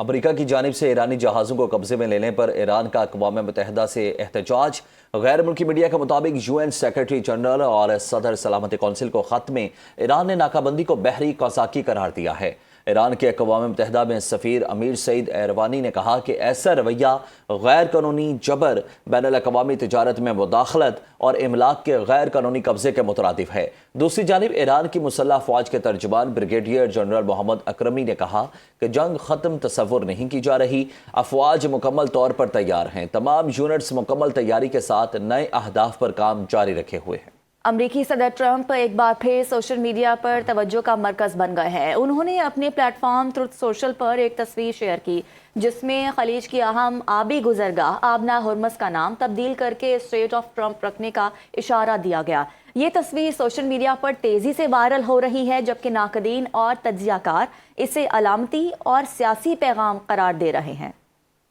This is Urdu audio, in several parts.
امریکہ کی جانب سے ایرانی جہازوں کو قبضے میں لینے پر ایران کا اقوام متحدہ سے احتجاج۔ غیر ملکی میڈیا کے مطابق UN سیکرٹری جنرل اور صدر سلامتی کونسل کو خط میں ایران نے ناکہ بندی کو بحری قزاقی قرار دیا ہے۔ ایران کے اقوام متحدہ میں سفیر امیر سعید ایروانی نے کہا کہ ایسا رویہ غیر قانونی جبر، بین الاقوامی تجارت میں مداخلت اور املاک کے غیر قانونی قبضے کے مترادف ہے۔ دوسری جانب ایران کی مسلح افواج کے ترجمان بریگیڈیئر جنرل محمد اکرمی نے کہا کہ جنگ ختم تصور نہیں کی جا رہی، افواج مکمل طور پر تیار ہیں، تمام یونٹس مکمل تیاری کے ساتھ نئے اہداف پر کام جاری رکھے ہوئے ہیں۔ امریکی صدر ٹرمپ ایک بار پھر سوشل میڈیا پر توجہ کا مرکز بن گئے ہیں۔ انہوں نے اپنے پلیٹ فارم ٹروتھ سوشل پر ایک تصویر شیئر کی جس میں خلیج کی اہم آبی گزرگاہ آبنا ہرمز کا نام تبدیل کر کے اسٹریٹ آف ٹرمپ رکھنے کا اشارہ دیا گیا۔ یہ تصویر سوشل میڈیا پر تیزی سے وائرل ہو رہی ہے، جبکہ ناقدین اور تجزیہ کار اسے علامتی اور سیاسی پیغام قرار دے رہے ہیں۔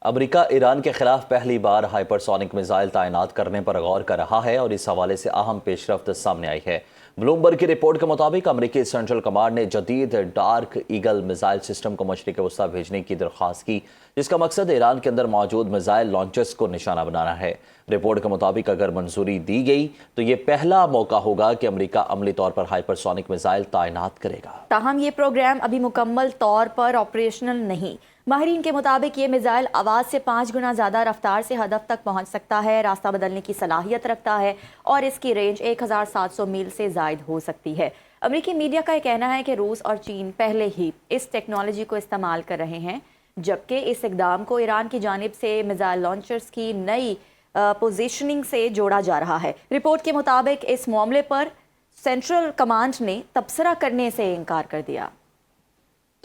امریکہ ایران کے خلاف پہلی بار ہائپرسونک میزائل تعینات کرنے پر غور کر رہا ہے اور اس حوالے سے اہم پیش رفت سامنے آئی ہے۔ بلومبرگ کی رپورٹ کے مطابق امریکی سینٹرل کمانڈ نے جدید ڈارک ایگل میزائل سسٹم کو مشرق وسطیٰ بھیجنے کی درخواست کی، جس کا مقصد ایران کے اندر موجود میزائل لانچرز کو نشانہ بنانا ہے۔ رپورٹ کے مطابق اگر منظوری دی گئی تو یہ پہلا موقع ہوگا کہ امریکہ عملی طور پر ہائپرسونک میزائل تعینات کرے گا۔ تاہم یہ پروگرام ابھی مکمل طور پر آپریشنل نہیں۔ ماہرین کے مطابق یہ میزائل آواز سے 5 گنا زیادہ رفتار سے ہدف تک پہنچ سکتا ہے، راستہ بدلنے کی صلاحیت رکھتا ہے اور اس کی رینج 1700 میل سے زائد ہو سکتی ہے۔ امریکی میڈیا کا یہ کہنا ہے کہ روس اور چین پہلے ہی اس ٹیکنالوجی کو استعمال کر رہے ہیں، جبکہ اس اقدام کو ایران کی جانب سے میزائل لانچرز کی نئی پوزیشننگ سے جوڑا جا رہا ہے۔ رپورٹ کے مطابق اس معاملے پر سینٹرل کمانڈ نے تبصرہ کرنے سے انکار کر دیا۔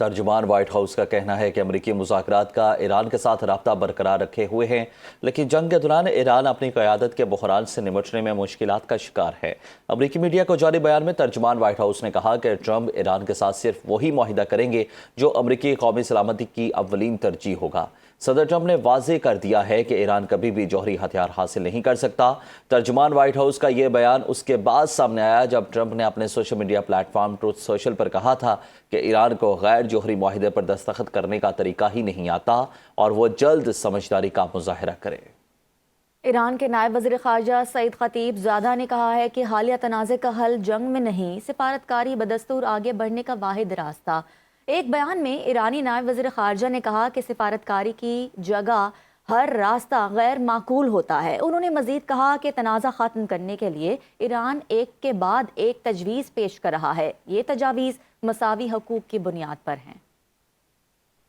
ترجمان وائٹ ہاؤس کا کہنا ہے کہ امریکی مذاکرات کا ایران کے ساتھ رابطہ برقرار رکھے ہوئے ہیں، لیکن جنگ کے دوران ایران اپنی قیادت کے بحران سے نمٹنے میں مشکلات کا شکار ہے۔ امریکی میڈیا کو جاری بیان میں ترجمان وائٹ ہاؤس نے کہا کہ ٹرمپ ایران کے ساتھ صرف وہی معاہدہ کریں گے جو امریکی قومی سلامتی کی اولین ترجیح ہوگا۔ صدر ٹرمپ نے واضح کر دیا ہے کہ ایران کبھی بھی جوہری ہتھیار حاصل نہیں کر سکتا۔ ترجمان وائٹ ہاؤس کا یہ بیان اس کے بعد سامنے آیا جب ٹرمپ نے اپنے social media platform Truth Social پر کہا تھا کہ ایران کو غیر جوہری معاہدے پر دستخط کرنے کا طریقہ ہی نہیں آتا اور وہ جلد سمجھداری کا مظاہرہ کرے۔ ایران کے نائب وزیر خارجہ سعید خطیب زادہ نے کہا ہے کہ حالیہ تنازع کا حل جنگ میں نہیں، سفارتکاری بدستور آگے بڑھنے کا واحد راستہ۔ ایک بیان میں ایرانی نائب وزیر خارجہ نے کہا کہ سفارتکاری کی جگہ ہر راستہ غیر معقول ہوتا ہے۔ انہوں نے مزید کہا کہ تنازع ختم کرنے کے لیے ایران ایک کے بعد ایک تجویز پیش کر رہا ہے۔ یہ تجاویز مساوی حقوق کی بنیاد پر ہیں۔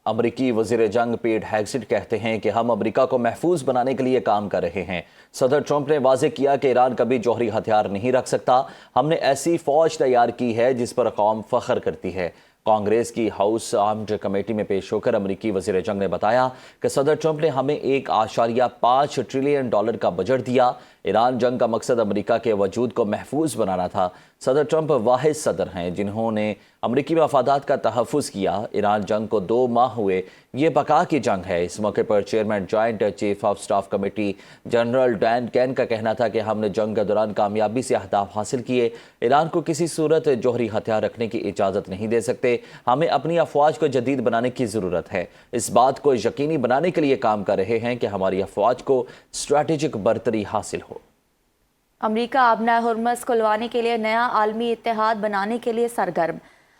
امریکی وزیر جنگ پیٹ ہیگسٹ کہتے ہیں کہ ہم امریکہ کو محفوظ بنانے کے لیے کام کر رہے ہیں۔ صدر ٹرمپ نے واضح کیا کہ ایران کبھی جوہری ہتھیار نہیں رکھ سکتا۔ ہم نے ایسی فوج تیار کی ہے جس پر قوم فخر کرتی ہے۔ کانگریس کی ہاؤس آرمڈ کمیٹی میں پیش ہو کر امریکی وزیر جنگ نے بتایا کہ صدر ٹرمپ نے ہمیں $1.5 ٹریلین کا بجٹ دیا۔ ایران جنگ کا مقصد امریکہ کے وجود کو محفوظ بنانا تھا۔ صدر ٹرمپ واحد صدر ہیں جنہوں نے امریکی مفادات کا تحفظ کیا۔ ایران جنگ کو 2 ماہ ہوئے، یہ بقا کی جنگ ہے۔ اس موقع پر chairman joint chief of staff committee general Dan Caine کا کہنا تھا کہ ہم نے جنگ کے دوران کامیابی سے اہداف حاصل کیے۔ ایران کو کسی صورت جوہری ہتھیار رکھنے کی اجازت نہیں دے سکتے۔ ہمیں اپنی افواج کو جدید بنانے کی ضرورت ہے۔ اس بات کو یقینی بنانے کے لیے کام کر رہے ہیں کہ ہماری افواج کو اسٹریٹجک برتری حاصل ہو۔ امریکہ آبنا ہرمز کھلوانے کے لیے نیا عالمی اتحاد بنانے کے لیے سرگرم۔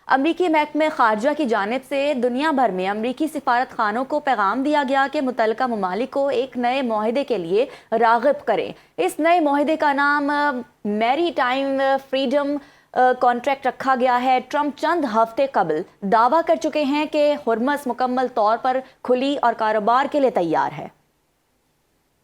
امریکی محکمہ خارجہ کی جانب سے دنیا بھر میں امریکی سفارت خانوں کو پیغام دیا گیا کہ متعلقہ ممالک کو ایک نئے معاہدے کے لیے راغب کریں۔ اس نئے معاہدے کا نام میری ٹائم فریڈم کانٹریکٹ رکھا گیا ہے۔ ٹرمپ چند ہفتے قبل دعویٰ کر چکے ہیں کہ ہرمز مکمل طور پر کھلی اور کاروبار کے لیے تیار ہے۔